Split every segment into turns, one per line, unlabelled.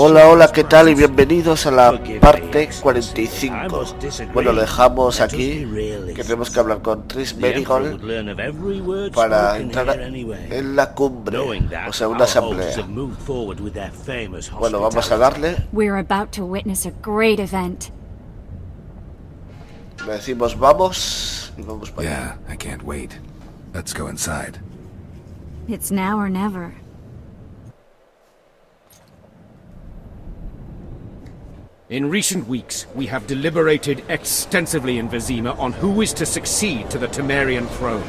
Hola, hola, ¿qué tal? Y bienvenidos a la parte 45. Bueno, lo dejamos aquí, que tenemos que hablar con Triss Merigold para entrar en la cumbre, o sea, una asamblea. Bueno, vamos a darle. Le decimos vamos y vamos para allá.
I can't wait. Let's go inside.
It's now or never.
In recent weeks, we have deliberated extensively in Vizima on who is to succeed to the Temerian throne.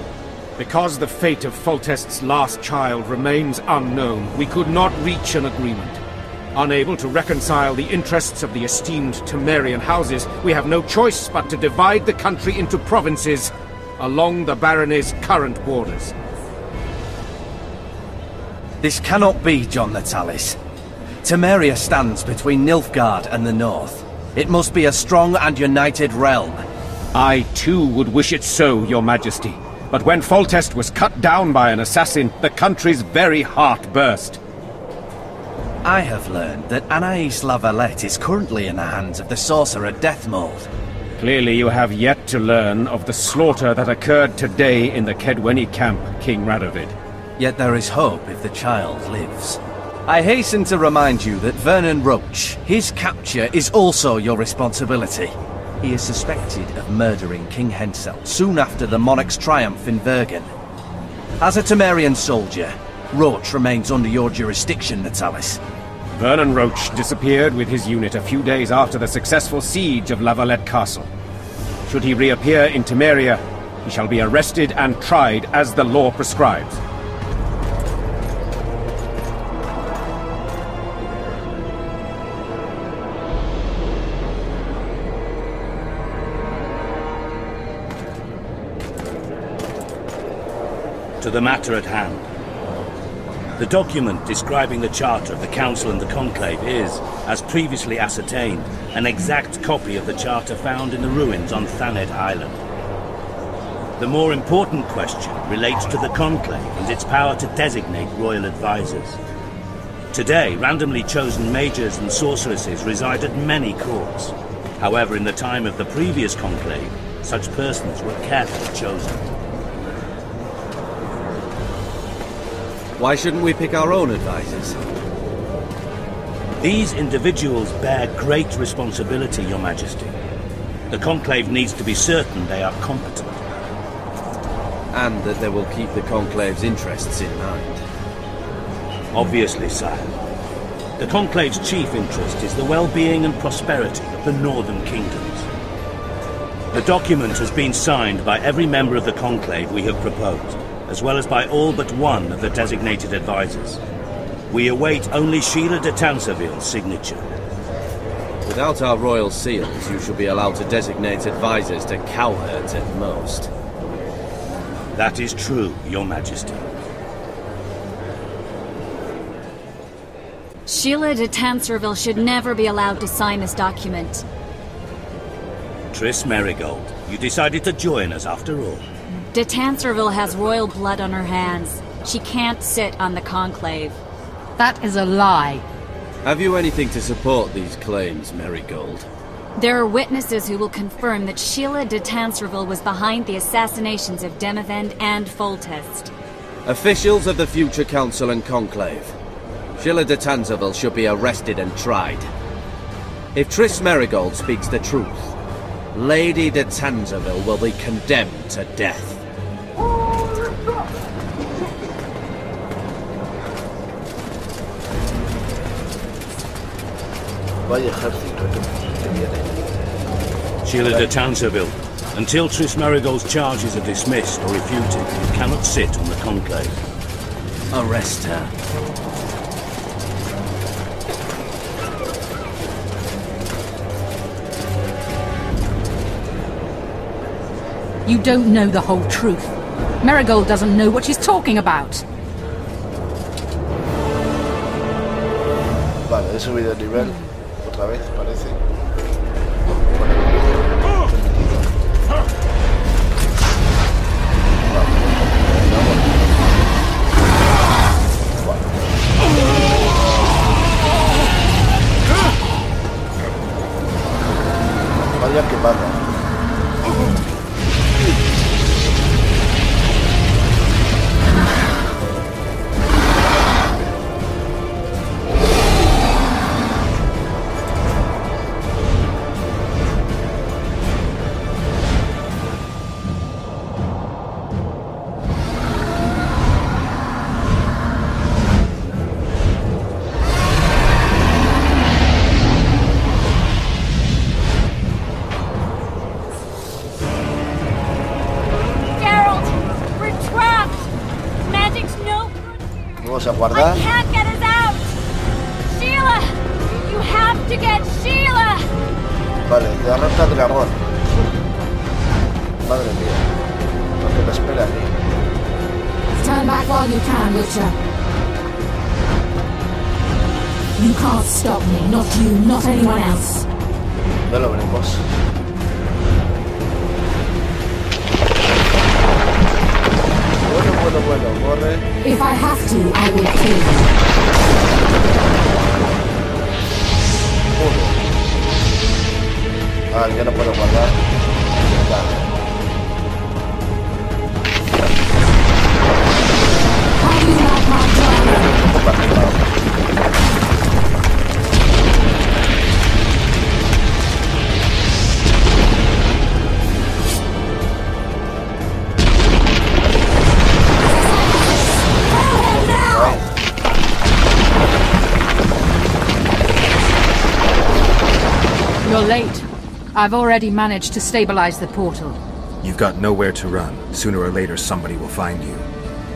Because the fate of Foltest's last child remains unknown, we could not reach an agreement. Unable to reconcile the interests of the esteemed Temerian houses, we have no choice but to divide the country into provinces along the barony's current borders.
This cannot be, John Natalis. Temeria stands between Nilfgaard and the north. It must be a strong and united realm.
I too would wish it so, your majesty. But when Foltest was cut down by an assassin, the country's very heart burst.
I have learned that Anais La Valette is currently in the hands of the sorcerer Deathmold.
Clearly you have yet to learn of the slaughter that occurred today in the Kedweni camp, King Radovid.
Yet there is hope if the child lives. I hasten to remind you that Vernon Roach, his capture is also your responsibility. He is suspected of murdering King Hensel soon after the monarch's triumph in Vergen. As a Temerian soldier, Roach remains under your jurisdiction, Natalis.
Vernon Roach disappeared with his unit a few days after the successful siege of La Valette Castle. Should he reappear in Temeria, he shall be arrested and tried as the law prescribes.
To the matter at hand. The document describing the charter of the Council and the Conclave is, as previously ascertained, an exact copy of the charter found in the ruins on Thanet Island. The more important question relates to the Conclave and its power to designate royal advisors. Today, randomly chosen mages and sorceresses reside at many courts. However, in the time of the previous Conclave, such persons were carefully chosen.
Why shouldn't we pick our own advisors?
These individuals bear great responsibility, Your Majesty. The Conclave needs to be certain they are competent.
And that they will keep the Conclave's interests in mind.
Obviously, sire. The Conclave's chief interest is the well-being and prosperity of the northern kingdoms. The document has been signed by every member of the Conclave we have proposed, as well as by all but one of the designated advisors. We await only Sheila de Tanserville's signature.
Without our royal seals, you shall be allowed to designate advisors to cowherds at most.
That is true, Your Majesty.
Sheila de Tanserville should never be allowed to sign this document.
Triss Merigold, you decided to join us after all.
De Tanserville has royal blood on her hands. She can't sit on the Conclave.
That is a lie.
Have you anything to support these claims, Merigold?
There are witnesses who will confirm that Sheila de Tanserville was behind the assassinations of Demavend and Foltest.
Officials of the future Council and Conclave. Sheila de Tanserville should be arrested and tried. If Triss Merigold speaks the truth, Lady de Tanserville will be condemned to death.
Vaya ejército que viene.
Sheila de Tanserville, until Triss Merigold's charges are dismissed or refuted, you cannot sit on the Conclave.
Arrest her.
You don't know the whole truth. Merigold doesn't know what she's talking about.
Vale, he subido de nivel. Otra vez, parece. espada. Vamos a guardar. Vale, derrota al dragón. Madre mía, lo que me espera aquí.
Turn back while you can, Witcher. You can't stop me, not you, not anyone else.
No lo veremos. Bueno, corre.
If I have to, I will kill you.
Ah, ya no puedo guardar.
You're late. I've already managed to stabilize the portal.
You've got nowhere to run. Sooner or later, somebody will find you.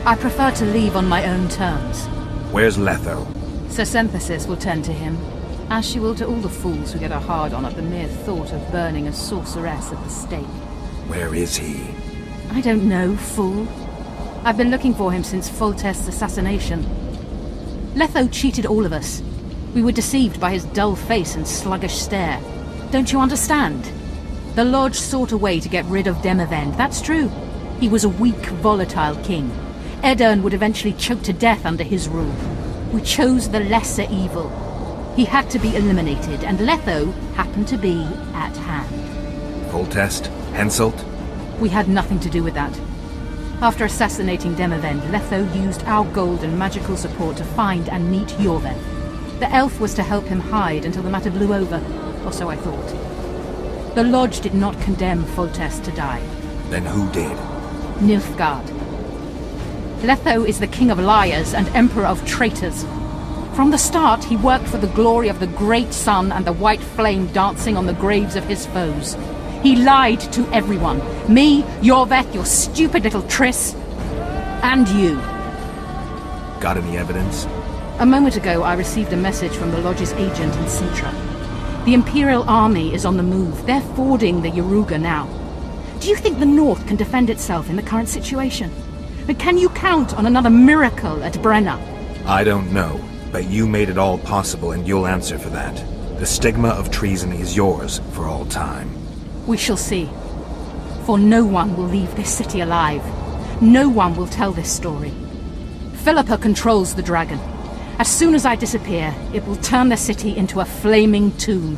I prefer to leave on my own terms.
Where's Letho?
Sir Synthesis will tend to him, as she will to all the fools who get a hard-on at the mere thought of burning a sorceress at the stake.
Where is he?
I don't know, fool. I've been looking for him since Foltest's assassination. Letho cheated all of us. We were deceived by his dull face and sluggish stare. Don't you understand? The Lodge sought a way to get rid of Demavend, that's true. He was a weak, volatile king. Edirn would eventually choke to death under his rule. We chose the lesser evil. He had to be eliminated, and Letho happened to be at hand.
Foltest? Henselt?
We had nothing to do with that. After assassinating Demavend, Letho used our gold and magical support to find and meet Yorveth. The elf was to help him hide until the matter blew over, or so I thought. The Lodge did not condemn Foltest to die.
Then who did?
Nilfgaard. Letho is the king of liars and emperor of traitors. From the start, he worked for the glory of the great sun and the white flame dancing on the graves of his foes. He lied to everyone. Me, Yorveth, your stupid little Triss, and you.
Got any evidence?
A moment ago, I received a message from the Lodge's agent in Sintra. The Imperial Army is on the move. They're fording the Yaruga now. Do you think the North can defend itself in the current situation? But can you count on another miracle at Brenna?
I don't know, but you made it all possible and you'll answer for that. The stigma of treason is yours for all time.
We shall see. For no one will leave this city alive. No one will tell this story. Philippa controls the dragon. As soon as I disappear, it will turn the city into a flaming tomb.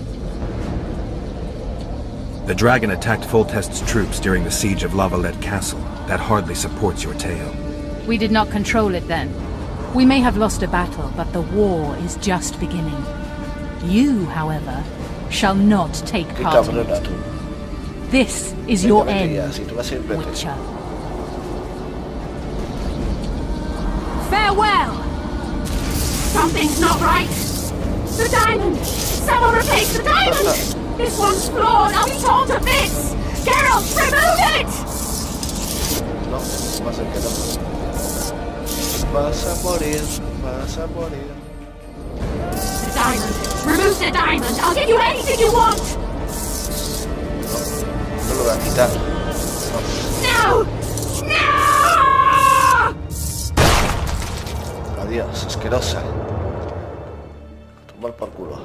The dragon attacked Foltest's troops during the siege of Lavalette Castle. That hardly supports your tale.
We did not control it then. We may have lost a battle, but the war is just beginning. You, however, shall not take part in it. This is your end, Witcher. Farewell! Something's not right! The diamond! Someone replace the diamond! This one's flawed! I'll be torn to bits! Geralt, remove it!
No, va a ser que no. Vas a morir, vas a morir.
The diamond! Remove the diamond! I'll give you anything you want!
No lo voy a quitar.
No! No!
Adiós, asquerosa. Tomar por culo.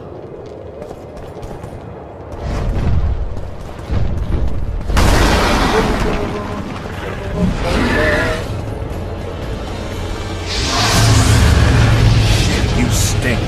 You stink.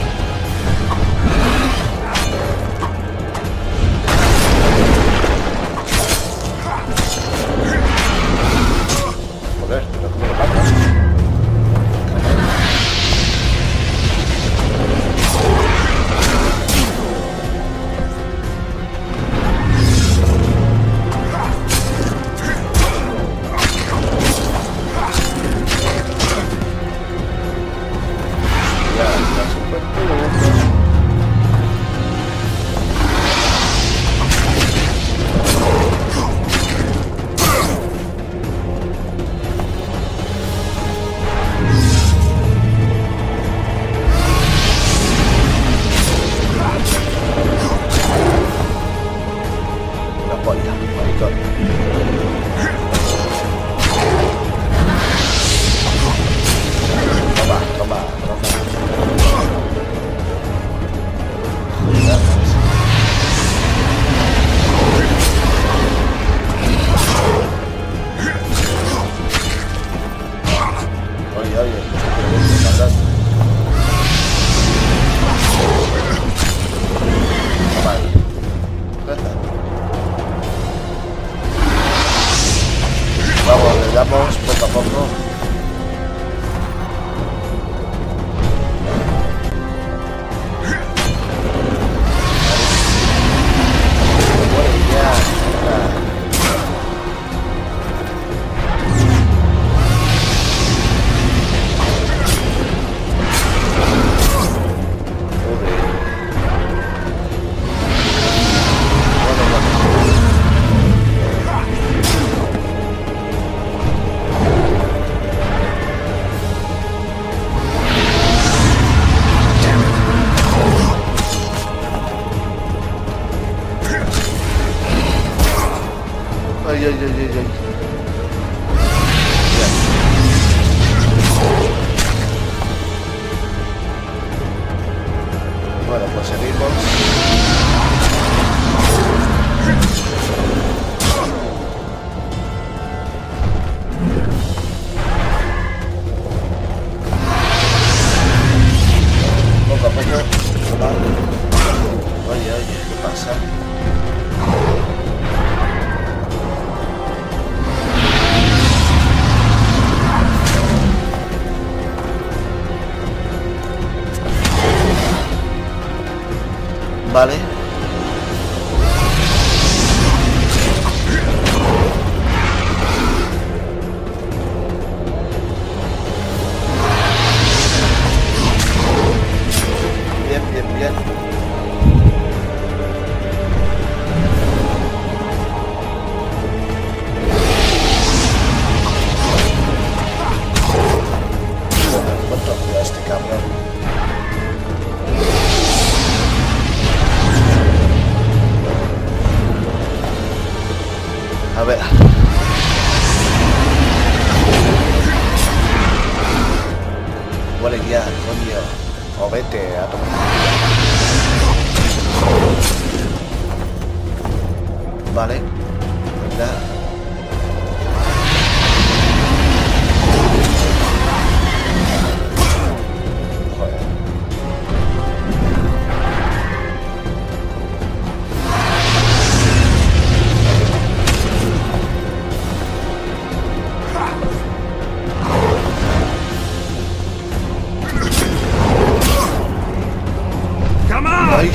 Ay, ay, ay, ay, ay. Bueno, pues seguimos. Poco a poco. Oye, oye, ¿qué pasa? Vale. Bien, bien, bien. ¿Cuánto dura este cabrón? A ver. Bueno, ya, coño. O vete a tomar. Vale. Venga. Joder. Ay.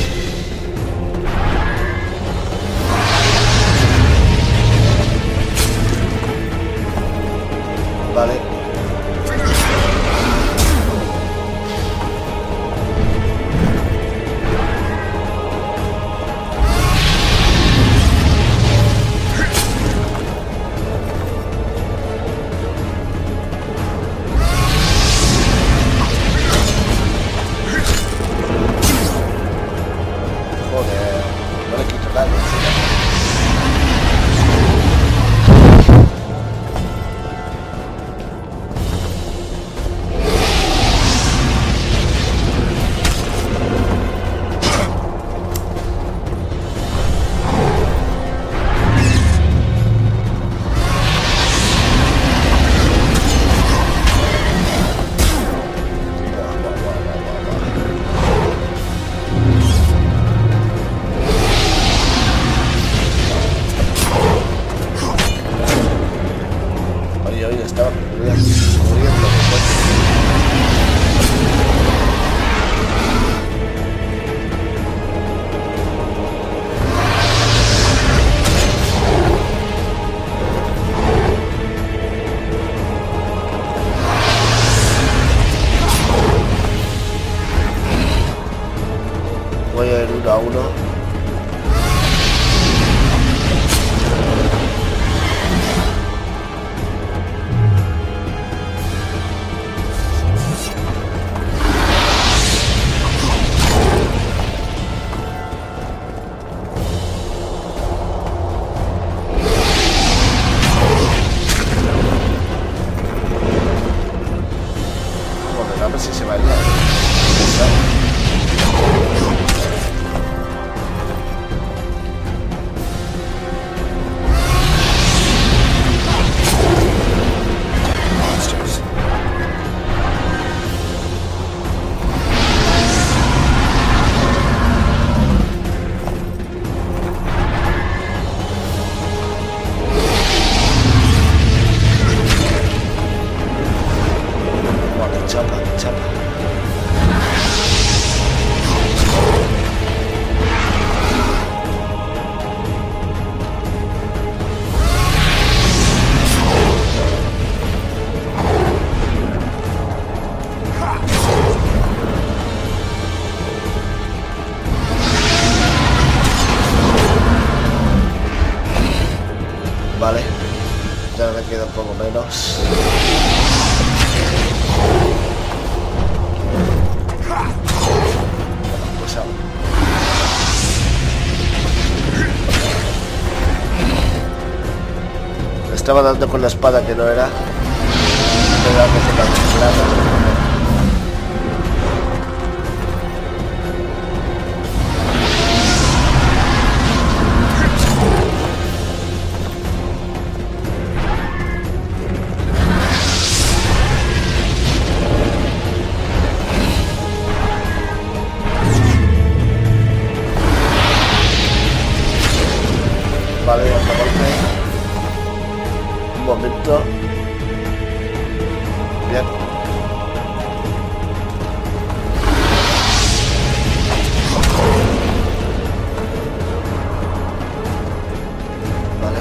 Vale. Joder, no le quito daño. Oye, oye, estaba muriendo. Voy a ir uno a uno. Joder, a ver si se va a ir.
Monsters.
Buah, qué chapa, qué chapa. Vale, ya me queda un poco menos. Pues ahora. estaba dando con la espada que no era. Me da con la espada. Vale, vamos a golpe. Un momento. Bien. Vale.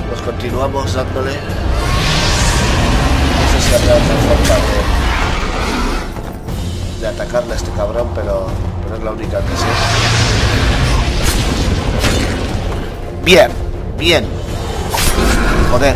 Pues continuamos dándole. No sé si habrá otra forma de atacarle a este cabrón, pero es la única que sé. Bien, bien. Joder.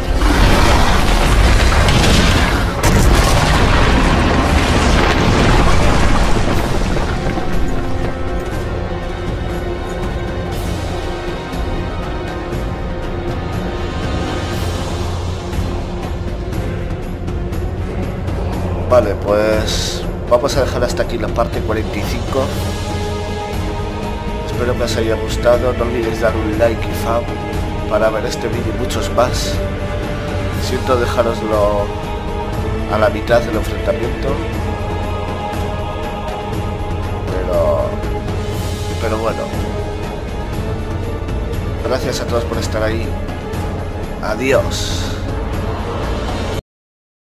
Vale, pues vamos a dejar hasta aquí la parte 45. Espero que os haya gustado. No olvidéis dar un like y fab para ver este vídeo y muchos más. Siento dejaroslo a la mitad del enfrentamiento, pero bueno. Gracias a todos por estar ahí. Adiós.